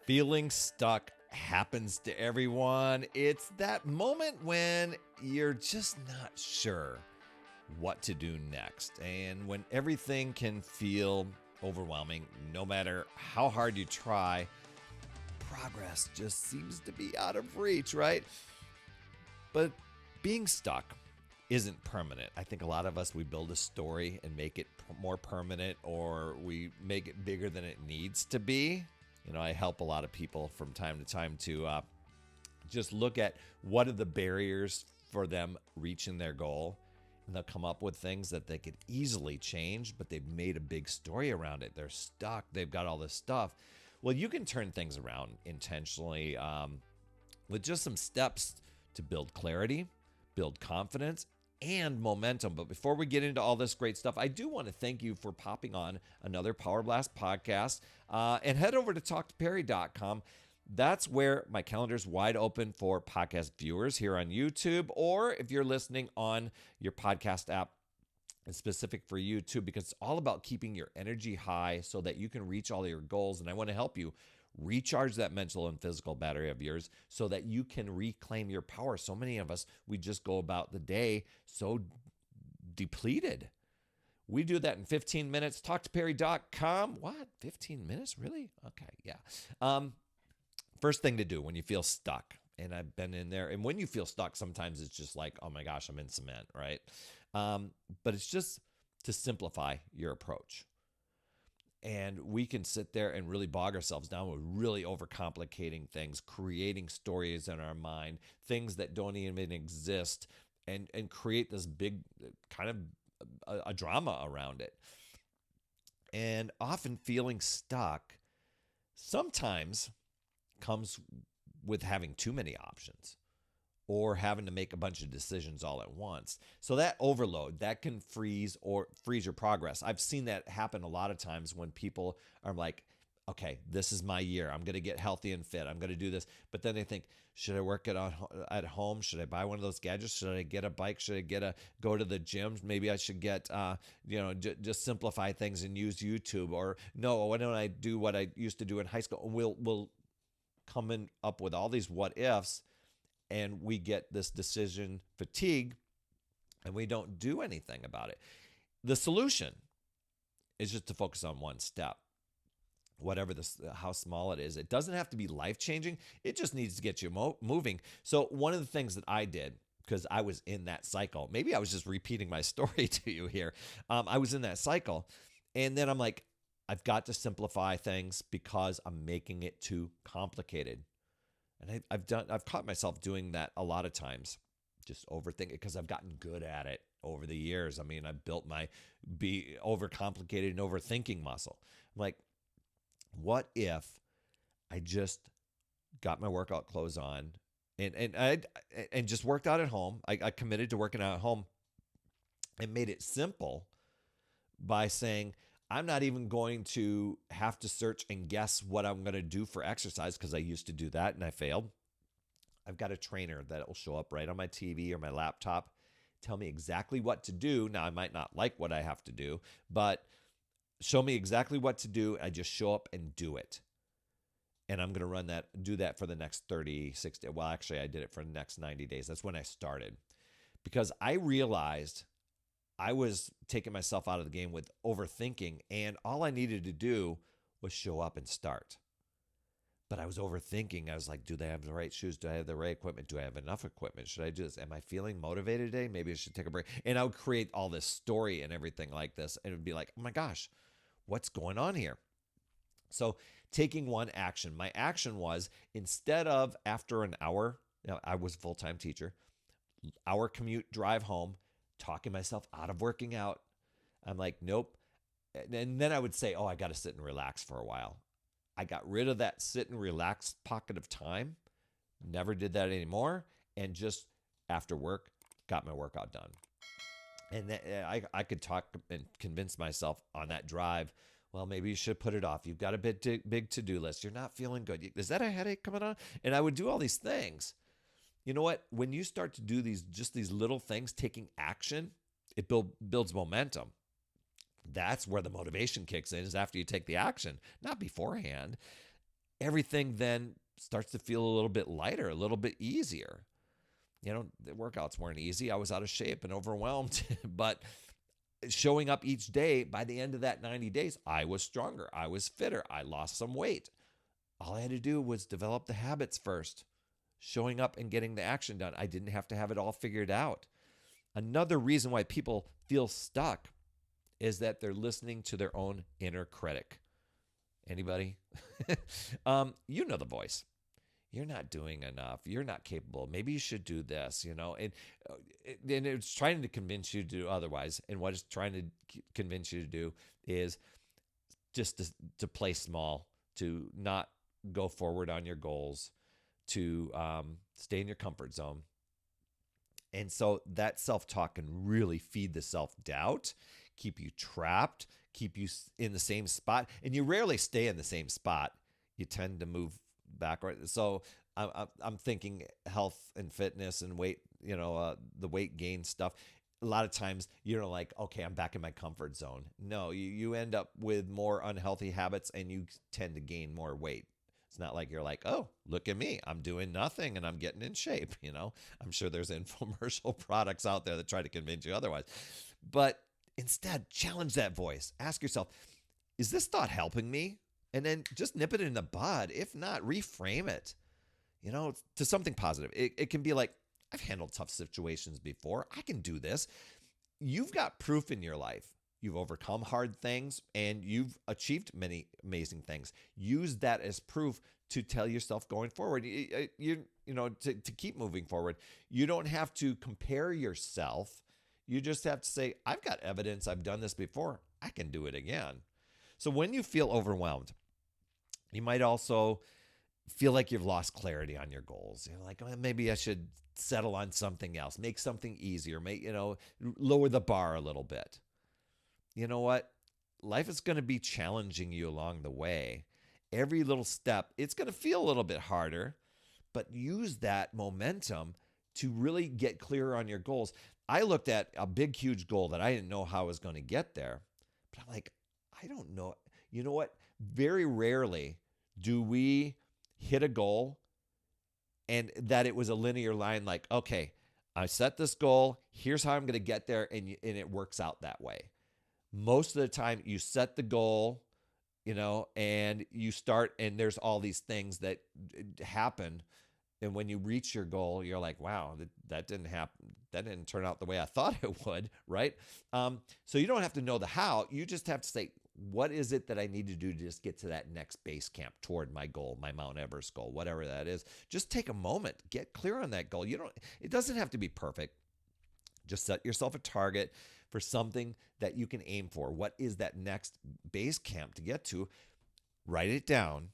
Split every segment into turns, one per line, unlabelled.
Feeling stuck happens to everyone. It's that moment when you're just not sure what to do next, and when everything can feel overwhelming, no matter how hard you try, progress just seems to be out of reach, right? But being stuck isn't permanent. I think a lot of us, we build a story and make it more permanent, or we make it bigger than it needs to be. I help a lot of people from time to time to just look at what are the barriers for them reaching their goal. And they'll come up with things that they could easily change, but they've made a big story around it. They're stuck. They've got all this stuff. Well, you can turn things around intentionally with just some steps to build clarity, build confidence, and momentum. But before we get into all this great stuff, I do want to thank you for popping on another Power Blast podcast, and head over to talktoperry.com. That's where my calendar is wide open for podcast viewers here on YouTube, or if you're listening on your podcast app, it's specific for YouTube, because it's all about keeping your energy high so that you can reach all your goals. And I want to help you recharge that mental and physical battery of yours so that you can reclaim your power. So many of us, we just go about the day so depleted. We do that in 15 minutes. TalkToPerry.com. What? 15 minutes? Really? Okay, yeah. First thing to do when you feel stuck, and I've been in there, and when you feel stuck, sometimes it's just like, oh my gosh, I'm in cement, right? But it's just to simplify your approach. And we can sit there and really bog ourselves down with really overcomplicating things, creating stories in our mind, things that don't even exist, and create this big kind of a drama around it. And often feeling stuck sometimes comes with having too many options or having to make a bunch of decisions all at once. So that overload, that can freeze your progress. I've seen that happen a lot of times when people are like, okay, this is my year. I'm going to get healthy and fit. I'm going to do this. But then they think, should I work at home? Should I buy one of those gadgets? Should I get a bike? Should I go to the gym? Maybe I should get, just simplify things and use YouTube. Or no, why don't I do what I used to do in high school? We'll coming up with all these what ifs, and we get this decision fatigue, and we don't do anything about it. The solution is just to focus on one step, whatever how small it is. It doesn't have to be life-changing. It just needs to get you moving. So one of the things that I did, because I was in that cycle, maybe I was just repeating my story to you here. I was in that cycle, and then I'm like, I've got to simplify things because I'm making it too complicated. And I've caught myself doing that a lot of times, just overthinking, because I've gotten good at it over the years. I mean, I've built my be overcomplicated and overthinking muscle. I'm like, what if I just got my workout clothes on and just worked out at home? I committed to working out at home and made it simple by saying, I'm not even going to have to search and guess what I'm going to do for exercise, because I used to do that and I failed. I've got a trainer that will show up right on my TV or my laptop, tell me exactly what to do. Now, I might not like what I have to do, but show me exactly what to do. I just show up and do it. And I'm going to do that for the next 30, 60. Well, actually, I did it for the next 90 days. That's when I started, because I realized I was taking myself out of the game with overthinking, and all I needed to do was show up and start. But I was overthinking. I was like, do they have the right shoes? Do I have the right equipment? Do I have enough equipment? Should I do this? Am I feeling motivated today? Maybe I should take a break. And I would create all this story and everything like this. And it would be like, oh my gosh, what's going on here? So taking one action. My action was, instead of after an hour, I was a full-time teacher, hour commute drive home, talking myself out of working out, I'm like, nope. And then I would say, oh, I got to sit and relax for a while. I got rid of that sit and relax pocket of time, never did that anymore, and just after work, got my workout done. And I could talk and convince myself on that drive, well, maybe you should put it off. You've got a big to-do list. You're not feeling good. Is that a headache coming on? And I would do all these things. You know what? When you start to do these little things, taking action, it builds momentum. That's where the motivation kicks in, is after you take the action, not beforehand. everything then starts to feel a little bit lighter, a little bit easier. The workouts weren't easy. I was out of shape and overwhelmed, but showing up each day, by the end of that 90 days, I was stronger. I was fitter. I lost some weight. All I had to do was develop the habits first, showing up and getting the action done. I didn't have to have it all figured out. Another reason why people feel stuck is that they're listening to their own inner critic. Anybody? You know the voice. You're not doing enough. You're not capable. Maybe you should do this, and it's trying to convince you to do otherwise. And what it's trying to convince you to do is just to play small, to not go forward on your goals, to stay in your comfort zone. And so that self-talk can really feed the self-doubt, keep you trapped, keep you in the same spot. And you rarely stay in the same spot. You tend to move backward. So I'm thinking health and fitness and weight, the weight gain stuff. A lot of times you're like, okay, I'm back in my comfort zone. No, you end up with more unhealthy habits and you tend to gain more weight. It's not like you're like, oh, look at me. I'm doing nothing and I'm getting in shape. I'm sure there's infomercial products out there that try to convince you otherwise. But instead, challenge that voice. Ask yourself, is this thought helping me? And then just nip it in the bud. If not, reframe it, to something positive. It can be like, I've handled tough situations before. I can do this. You've got proof in your life. You've overcome hard things and you've achieved many amazing things. Use that as proof to tell yourself going forward, to keep moving forward. You don't have to compare yourself. You just have to say, I've got evidence. I've done this before. I can do it again. So when you feel overwhelmed, you might also feel like you've lost clarity on your goals. You're like, oh, maybe I should settle on something else, make something easier, lower the bar a little bit. You know what? Life is going to be challenging you along the way. Every little step, it's going to feel a little bit harder, but use that momentum to really get clearer on your goals. I looked at a big, huge goal that I didn't know how I was going to get there, but I'm like, I don't know. You know what? Very rarely do we hit a goal and that it was a linear line like, okay, I set this goal. Here's how I'm going to get there. And it works out that way. Most of the time you set the goal, and you start and there's all these things that happen. And when you reach your goal, you're like, wow, that didn't happen. That didn't turn out the way I thought it would, right? So you don't have to know the how. You just have to say, what is it that I need to do to just get to that next base camp toward my goal, my Mount Everest goal, whatever that is. Just take a moment, get clear on that goal. It doesn't have to be perfect. Just set yourself a target for something that you can aim for. What is that next base camp to get to? Write it down.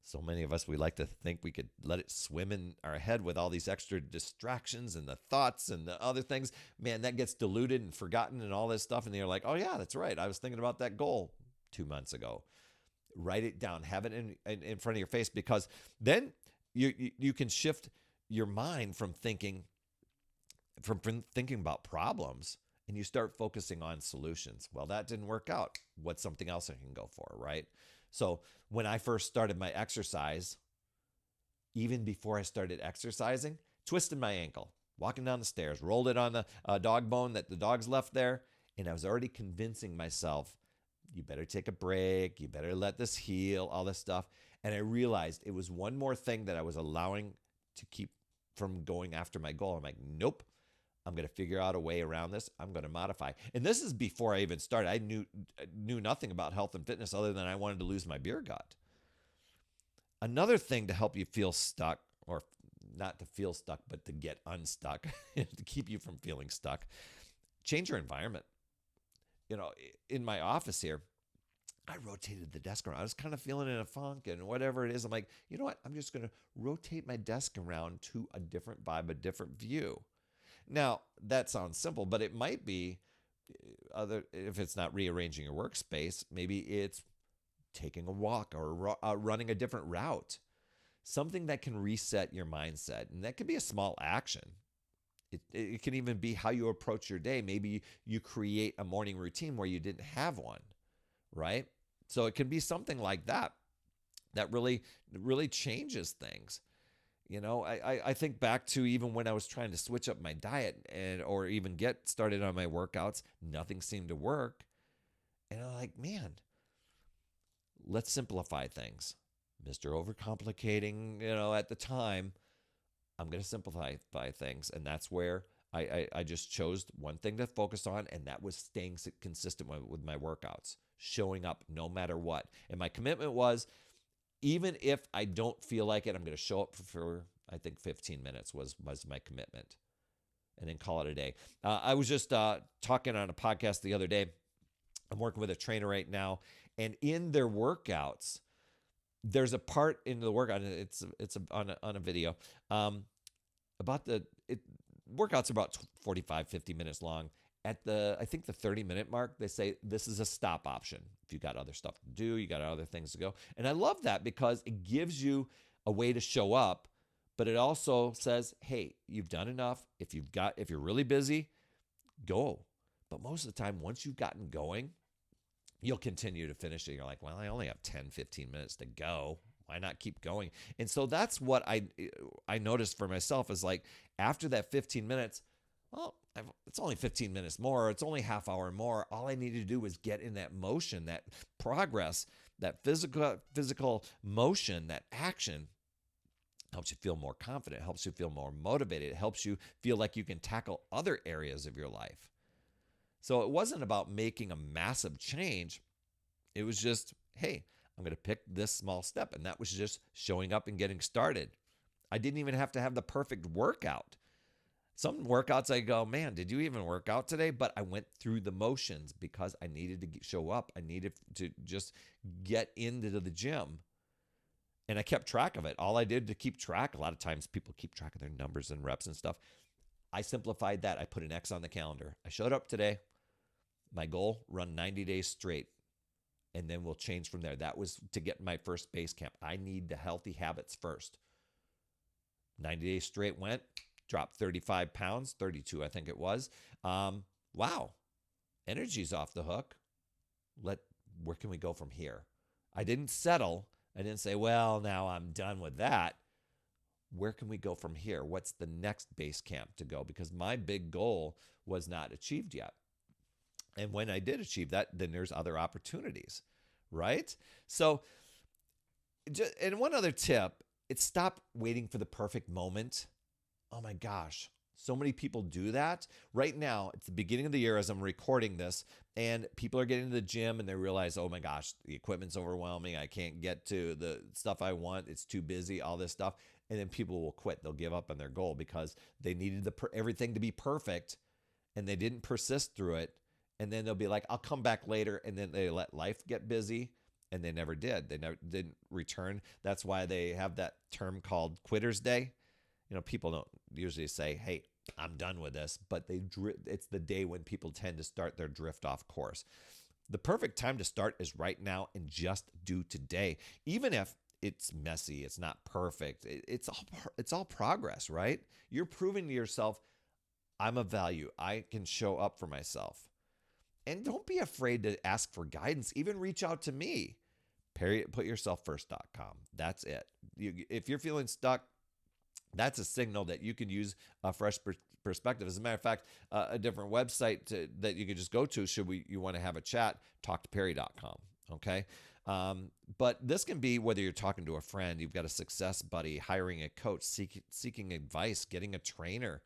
So many of us, we like to think we could let it swim in our head with all these extra distractions and the thoughts and the other things. Man, that gets diluted and forgotten and all this stuff. And you're like, oh yeah, that's right. I was thinking about that goal 2 months ago. Write it down. Have it in front of your face, because then you can shift your mind from thinking about problems, and you start focusing on solutions. Well, that didn't work out. What's something else I can go for, right? So when I first started my exercise, even before I started exercising, twisted my ankle, walking down the stairs, rolled it on the dog bone that the dogs left there, and I was already convincing myself, you better take a break, you better let this heal, all this stuff. And I realized it was one more thing that I was allowing to keep from going after my goal. I'm like, nope. I'm going to figure out a way around this. I'm going to modify. And this is before I even started. I knew nothing about health and fitness other than I wanted to lose my beer gut. Another thing to help you feel stuck, or not to feel stuck, but to get unstuck, to keep you from feeling stuck, change your environment. In my office here, I rotated the desk around. I was kind of feeling in a funk and whatever it is. I'm like, you know what? I'm just going to rotate my desk around to a different vibe, a different view. Now, that sounds simple, but it might be if it's not rearranging your workspace, maybe it's taking a walk or running a different route, something that can reset your mindset. And that could be a small action. It can even be how you approach your day. Maybe you create a morning routine where you didn't have one, right? So it can be something like that. that really changes things. I think back to even when I was trying to switch up my diet or even get started on my workouts, nothing seemed to work. And I'm like, man, let's simplify things. Mr. Overcomplicating, at the time, I'm going to simplify things. And that's where I just chose one thing to focus on, and that was staying consistent with my workouts, showing up no matter what. And my commitment was, even if I don't feel like it, I'm going to show up for I think 15 minutes was my commitment, and then call it a day. I was just talking on a podcast the other day. I'm working with a trainer right now, and in their workouts, there's a part in the workout, and it's on a video, about workouts are about 45, 50 minutes long. At I think the 30-minute mark, they say this is a stop option. If you got other stuff to do, you got other things to go. And I love that because it gives you a way to show up, but it also says, hey, you've done enough. If you're really busy, go. But most of the time, once you've gotten going, you'll continue to finish it. You're like, well, I only have 10, 15 minutes to go. Why not keep going? And so that's what I noticed for myself is like after that 15 minutes, well, it's only 15 minutes more. It's only half hour more. All I need to do is get in that motion, that progress, that physical motion, that action helps you feel more confident, helps you feel more motivated. It helps you feel like you can tackle other areas of your life. So it wasn't about making a massive change. It was just, hey, I'm going to pick this small step. And that was just showing up and getting started. I didn't even have to have the perfect workout. Some workouts I go, man, did you even work out today? But I went through the motions because I needed to show up. I needed to just get into the gym. And I kept track of it. All I did to keep track, a lot of times people keep track of their numbers and reps and stuff. I simplified that. I put an X on the calendar. I showed up today. My goal, run 90 days straight. And then we'll change from there. That was to get my first base camp. I need the healthy habits first. 90 days straight went. Dropped 35 pounds, 32, I think it was. Wow. Energy's off the hook. Where can we go from here? I didn't settle. I didn't say, well, now I'm done with that. Where can we go from here? What's the next base camp to go? Because my big goal was not achieved yet. And when I did achieve that, then there's other opportunities, right? So, and one other tip, it's stop waiting for the perfect moment. Oh my gosh, so many people do that. Right now, it's the beginning of the year as I'm recording this, and people are getting to the gym and they realize, oh my gosh, the equipment's overwhelming. I can't get to the stuff I want. It's too busy, all this stuff. And then people will quit. They'll give up on their goal because they needed everything to be perfect and they didn't persist through it. And then they'll be like, I'll come back later. And then they let life get busy. And they never did. They never didn't return. That's why they have that term called Quitter's Day. People don't usually say, hey, I'm done with this, but it's the day when people tend to start their drift off course. The perfect time to start is right now and just do today. Even if it's messy, it's not perfect, it's all progress, right? You're proving to yourself, I'm of value. I can show up for myself. And don't be afraid to ask for guidance. Even reach out to me. PutYourselfFirst.com. That's it. If you're feeling stuck, that's a signal that you can use a fresh perspective. As a matter of fact, a different website that you could just go to should you want to have a chat, talktoperry.com, okay? But this can be whether you're talking to a friend, you've got a success buddy, hiring a coach, seeking advice, getting a trainer,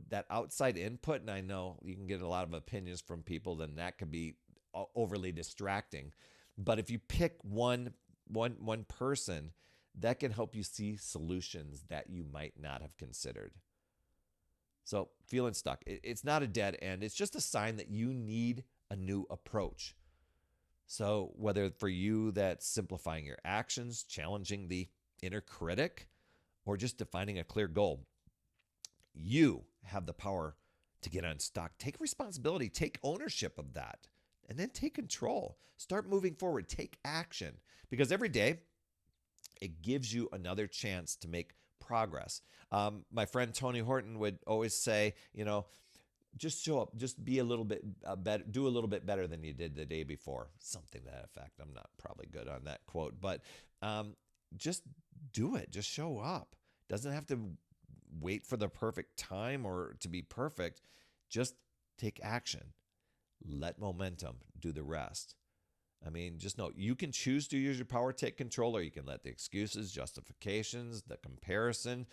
that outside input. And I know you can get a lot of opinions from people, then that could be overly distracting. But if you pick one person, that can help you see solutions that you might not have considered. So feeling stuck, it's not a dead end. It's just a sign that you need a new approach. So whether for you that's simplifying your actions, challenging the inner critic, or just defining a clear goal, you have the power to get unstuck. Take responsibility, take ownership of that, and then take control. Start moving forward, take action, because every day it gives you another chance to make progress. My friend Tony Horton would always say, just show up, just be a little bit better, do a little bit better than you did the day before. Something to that effect. I'm not probably good on that quote, but just do it. Just show up. Doesn't have to wait for the perfect time or to be perfect. Just take action. Let momentum do the rest. I mean, just know you can choose to use your power, take control, or you can let the excuses, justifications, the comparison,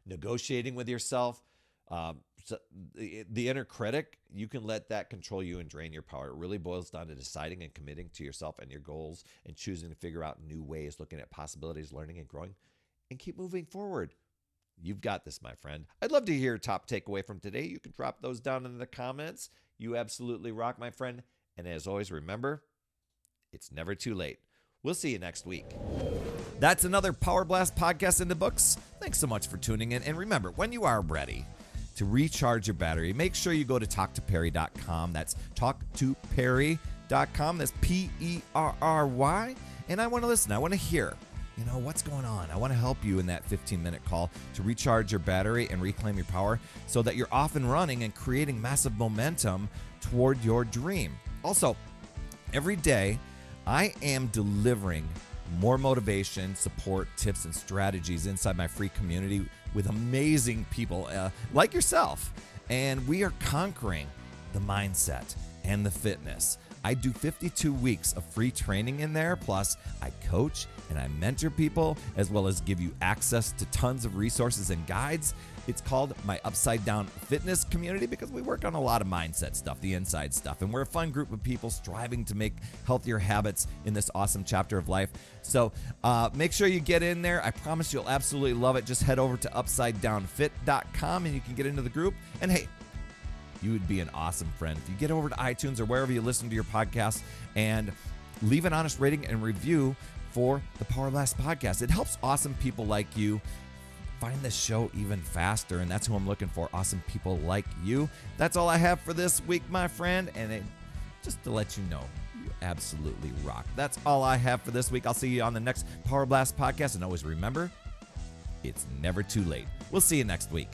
negotiating with yourself, the inner critic, you can let that control you and drain your power. It really boils down to deciding and committing to yourself and your goals and choosing to figure out new ways, looking at possibilities, learning and growing, and keep moving forward. You've got this, my friend. I'd love to hear your top takeaway from today. You can drop those down in the comments. You absolutely rock, my friend. And as always, remember, it's never too late. We'll see you next week. That's another Power Blast podcast in the books. Thanks so much for tuning in. And remember, when you are ready to recharge your battery, make sure you go to talktoperry.com. That's talktoperry.com. That's Perry. And I want to listen. I want to hear, what's going on. I want to help you in that 15-minute call to recharge your battery and reclaim your power so that you're off and running and creating massive momentum toward your dream. Also, every day, I am delivering more motivation, support, tips, and strategies inside my free community with amazing people like yourself. And we are conquering the mindset and the fitness. I do 52 weeks of free training in there. Plus, I coach and I mentor people, as well as give you access to tons of resources and guides. It's called my Upside Down Fitness community because we work on a lot of mindset stuff, the inside stuff. And we're a fun group of people striving to make healthier habits in this awesome chapter of life. So make sure you get in there. I promise you'll absolutely love it. Just head over to upsidedownfit.com and you can get into the group. And hey, you would be an awesome friend if you get over to iTunes or wherever you listen to your podcast and leave an honest rating and review for the Power Blast podcast. It helps awesome people like you find this show even faster, and that's who I'm looking for, awesome people like you. That's all I have for this week, my friend, and just to let you know, you absolutely rock. That's all I have for this week. I'll see you on the next Power Blast podcast, and always remember, it's never too late. We'll see you next week.